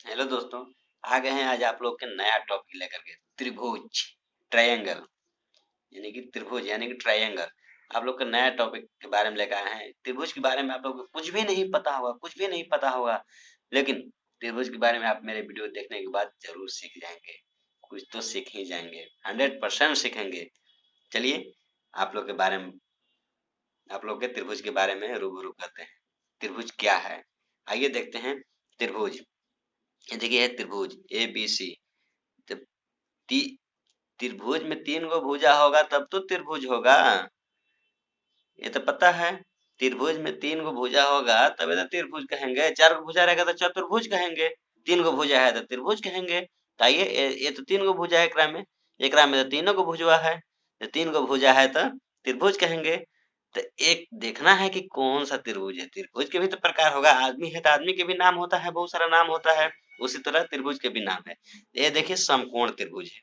Hello दोस्तों। आ गए हैं आज आप लोग के नया टॉपिक लेकर के त्रिभुज ट्रायंगल यानी कि त्रिभुज यानी कि ट्रायंगल। आप लोग का नया टॉपिक के बारे में लेकर आए हैं। त्रिभुज के बारे में आप लोग को कुछ भी नहीं पता होगा, कुछ भी नहीं पता होगा, लेकिन त्रिभुज के बारे में आप मेरे वीडियो देखने के बाद जरूर सीख जाएंगे। कुछ तो सीख ही जाएंगे, 100% सीखेंगे। चलिए आप लोग के बारे में, आप लोग के त्रिभुज के बारे में रूबरू करते हैं। त्रिभुज क्या है, आइए देखते हैं। त्रिभुज, ये देखिए है त्रिभुज ABC। जब त्रिभुज में 3 गो भुजा होगा तब तो त्रिभुज होगा, ये तो पता है। त्रिभुज में 3 गो भुजा होगा तब तो त्रिभुज कहेंगे। 4 गो भुजा रहेगा तो चतुर्भुज कहेंगे। 3 गो भुजा है तो त्रिभुज कहेंगे। तो आइए ये तो 3 गो भुजा है, एकरा में तो तीनों गो भुजवा है, तो 3 गो भुजा है तो त्रिभुज कहेंगे। तो एक देखना है कि कौन सा त्रिभुज है। त्रिभुज के भी तो प्रकार होगा, आदमी है तो आदमी के भी नाम होता है, बहुत सारा नाम होता है। उसी तरह त्रिभुज के भी नाम है। ये देखिए समकोण त्रिभुज है,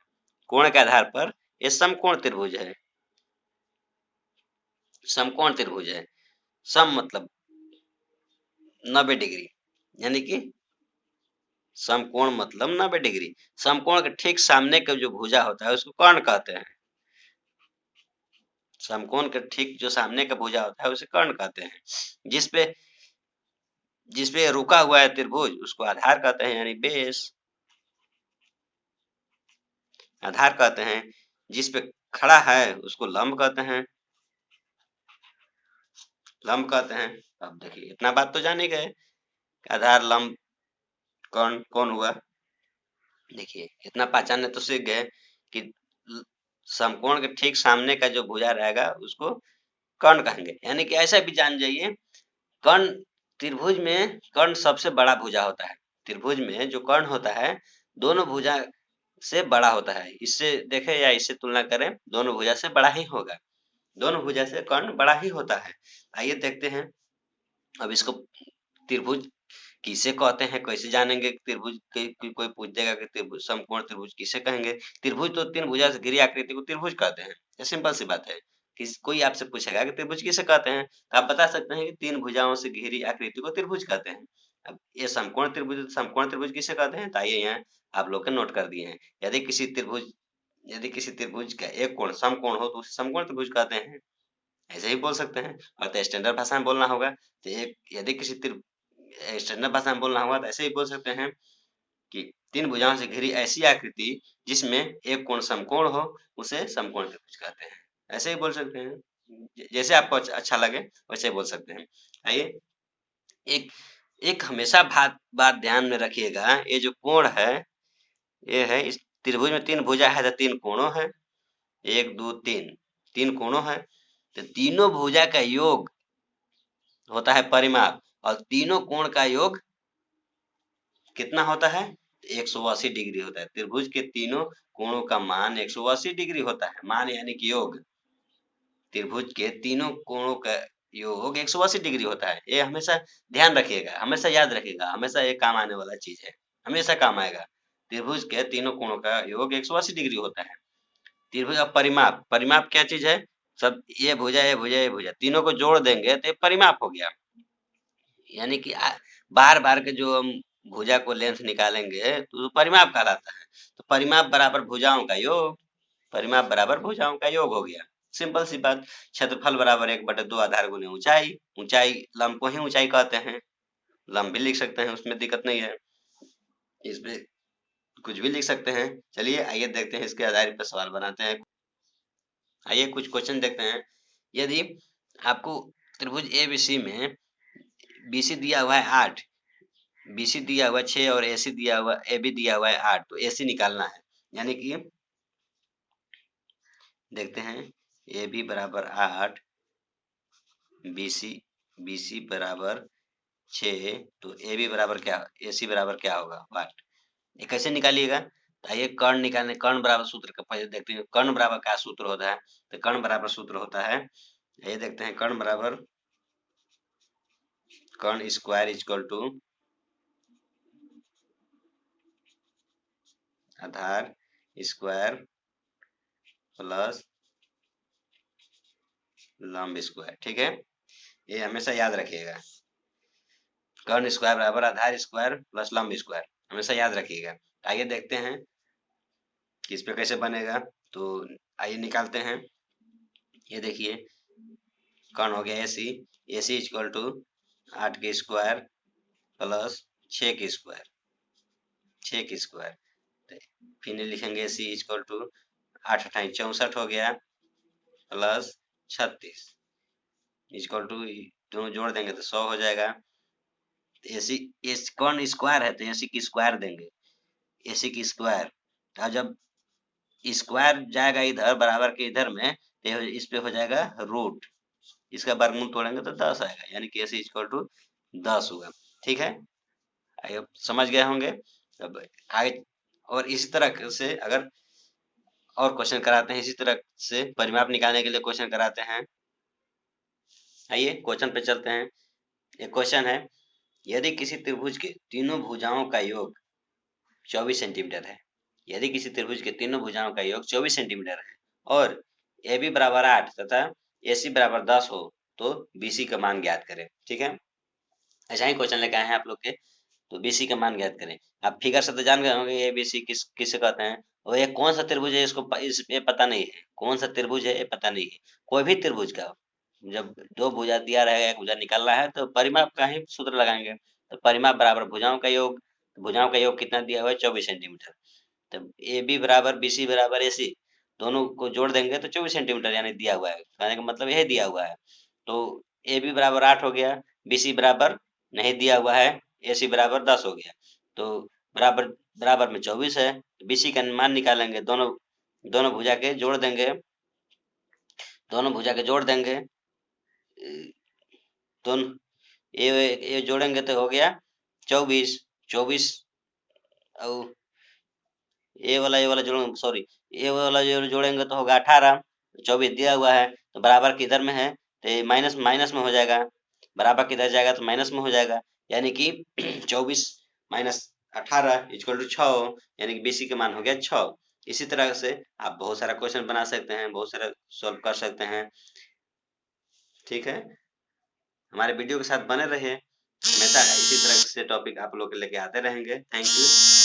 कोण के आधार पर ये समकोण त्रिभुज है। समकोण त्रिभुज है, सम मतलब 90 डिग्री, यानी कि समकोण मतलब 90 डिग्री। समकोण के ठीक सामने का जो भुजा होता है उसको कर्ण कहते हैं। समकोण के ठीक जो सामने का भुजा होता है उसे कर्ण कहते हैं। जिसपे रुका हुआ है त्रिभुज उसको आधार कहते हैं, यानी बेस आधार कहते हैं। जिसपे खड़ा है उसको लंब कहते हैं, लंब कहते हैं। अब देखिए इतना बात तो जाने गए, आधार लंब कर्ण कौन हुआ। देखिए इतना पहचानने तो सीख गए कि समकोण के ठीक सामने का जो भुजा रहेगा उसको कर्ण कहेंगे। यानी कि ऐसा भी जान जाइए, कर्ण त्रिभुज में कर्ण सबसे बड़ा भुजा होता है। त्रिभुज में जो कर्ण होता है दोनों भुजा से बड़ा होता है। इससे देखें या इससे तुलना करें, दोनों भुजा से बड़ा ही होगा, दोनों भुजा से कर्ण बड़ा ही होता है। आइए देखते हैं। अब इसको त्रिभुज किसे कहते हैं, कैसे जानेंगे त्रिभुज कोई पूछ देगा कि त्रिभुज समकोण त्रिभुज किसे कहेंगे। त्रिभुज तो 3 भुजा से घिरी आकृति को त्रिभुज कहते हैं, ये सिंपल सी बात है। कोई आपसे पूछेगा कि त्रिभुज किसे कहते हैं तो आप बता सकते हैं कि 3 भुजाओं से घिरी आकृति को त्रिभुज कहते हैं। अब ये समकोण त्रिभुज किसे कहते हैं तो आइए यहाँ आप लोग के नोट कर दिए हैं। यदि किसी त्रिभुज का एक कोण समकोण हो तो उसे समकोण त्रिभुज कहते हैं, ऐसे ही बोल सकते हैं। और तो स्टैंडर्ड भाषा में बोलना होगा तो एक यदि किसी स्टैंडर्ड भाषा में बोलना होगा तो ऐसे ही बोल सकते हैं कि 3 भुजाओं से घिरी ऐसी आकृति जिसमें एक कोण समकोण हो उसे समकोण त्रिभुज कहते हैं, ऐसे ही बोल सकते हैं। जैसे आपको अच्छा लगे वैसे बोल सकते हैं। आइए एक एक हमेशा बात ध्यान में रखिएगा, ये जो कोण है ये है, इस त्रिभुज में 3 भुजा है तो 3 कोणों है, 1 2 3, 3 कोणों है। तो तीनों भुजा का योग होता है परिमाप, और तीनों कोण का योग कितना होता है 180 डिग्री होता है। त्रिभुज के तीनों कोणों का मान 180 डिग्री होता है, मान यानी कि योग। त्रिभुज के तीनों कोणों का योग 180 डिग्री होता है। ये हमेशा ध्यान रखिएगा, हमेशा याद रखिएगा, हमेशा ये काम आने वाला चीज है, हमेशा काम आएगा। त्रिभुज के तीनों कोणों का योग 180 डिग्री होता है। त्रिभुज का परिमाप, परिमाप क्या चीज है, सब ये भुजा ये भुजा ये भुजा तीनों को जोड़ देंगे तो ये परिमाप हो गया। यानी कि बार बार के जो हम भुजा को लेंथ निकालेंगे तो परिमाप कहलाता है। तो परिमाप बराबर भुजाओं का योग, परिमाप बराबर भुजाओं का योग हो गया। सिंपल सी बात। क्षेत्रफल बराबर 1/2 आधार गुने ऊंचाई, ऊंचाई लंब को ही ऊंचाई कहते हैं, लंब भी लिख सकते हैं, उसमें दिक्कत नहीं है, इसमें कुछ भी लिख सकते हैं। चलिए आइए देखते हैं, इसके आधार पर सवाल बनाते हैं। आइए कुछ क्वेश्चन देखते हैं। यदि आपको त्रिभुज ABC में BC दिया हुआ है 8, BC दिया हुआ है 6 और AC दिया हुआ AB दिया हुआ है 8, तो AC निकालना है। यानी कि देखते हैं AB बराबर 8, BC बराबर 6, तो AB बराबर क्या, AC बराबर क्या होगा 8। ये कैसे निकालिएगा तो आइए कर्ण निकालने, कर्ण बराबर सूत्र का पहले देखते हैं। कर्ण बराबर क्या सूत्र होता है तो कर्ण बराबर सूत्र होता है, ये देखते हैं। कर्ण बराबर कर्ण स्क्वायर इक्वल टू आधार स्क्वायर प्लस लंब स्क्वायर, ठीक है। ये हमेशा याद रखिएगा, कर्ण स्क्वायर बराबर आधार स्क्वायर प्लस लंब स्क्वायर। हमेशा याद रखिएगा। आइए देखते हैं कि इस पे कैसे बनेगा। तो आइए निकालते हैं। ये देखिए कौन हो गया AC। AC इक्वल टू 8 की स्क्वायर प्लस 6 की स्क्वायर, 6 की स्क्वायर। फिर लिखेंगे AC इक्वल टू 8 अठाई 64 हो गया प्लस 36 इक्वल टू, दोनों जोड़ देंगे तो 100 हो जाएगा। AC एस कौन स्क्वायर है तो AC की स्क्वायर देंगे, AC की स्क्वायर। और जब स्क्वायर जाएगा इधर बराबर के इधर में तो इस पे हो जाएगा रूट, इसका वर्गमूल तोड़ेंगे तो 10 आएगा, यानी कि AC इक्वल टू 10 हुआ। ठीक है, अब समझ गए होंगे। अब आगे और इसी तरह से अगर और क्वेश्चन कराते हैं, इसी तरह से परिमाप निकालने के लिए क्वेश्चन कराते हैं। आइए क्वेश्चन पे चलते हैं। एक क्वेश्चन है, यदि किसी त्रिभुज के तीनों भुजाओं का योग 24 सेंटीमीटर है, यदि किसी त्रिभुज के तीनों भुजाओं का योग 24 सेंटीमीटर है और AB बराबर 8 तथा AC बराबर 10 हो तो BC का मान ज्ञात करें। ठीक है, ऐसा ही क्वेश्चन लेके आए हैं आप लोग के। तो BC का मान ज्ञात करें। आप फिगर से तो जान गए होंगे ये BC किसे कहते हैं, और ये कौन सा त्रिभुज है इसको ये पता नहीं है, कौन सा त्रिभुज है ये पता नहीं है। कोई भी त्रिभुज का जब दो भुजा दिया रहेगा, एक भुजा निकालना है तो परिमाप का ही सूत्र लगाएंगे। तो परिमाप बराबर भुजाओं का योग, तो भुजाओं का योग कितना दिया हुआ है 24 सेंटीमीटर। तो AB बराबर BC बराबर AC, दोनों को जोड़ देंगे तो 24 सेंटीमीटर यानी दिया हुआ है, कहने का मतलब यही दिया हुआ है। तो AB बराबर 8 हो गया, BC बराबर नहीं दिया हुआ है, AC बराबर 10 हो गया। तो बराबर बराबर में 24 है, तो BC का मान निकालेंगे, दोनों दोनों भुजा के जोड़ देंगे, दोनों भुजा के जोड़ देंगे, दोनों ये जोड़ेंगे तो हो गया 24, 24 और ये वाला जोड़ सॉरी ये वाला जो जोड़ेंगे तो होगा 18, 24 दिया हुआ है तो बराबर किधर में है तो माइनस माइनस में हो जाएगा, बराबर किधर जाएगा तो माइनस में हो जाएगा, यानी कि 24 माइनस 18 इक्वल टू 6, यानी कि BC का मान हो गया 6। इसी तरह से आप बहुत सारा क्वेश्चन बना सकते हैं, बहुत सारा सॉल्व कर सकते हैं। ठीक है, हमारे वीडियो के साथ बने रहिए, हमेशा इसी तरह से टॉपिक आप लोग के लेके आते रहेंगे। Thank you.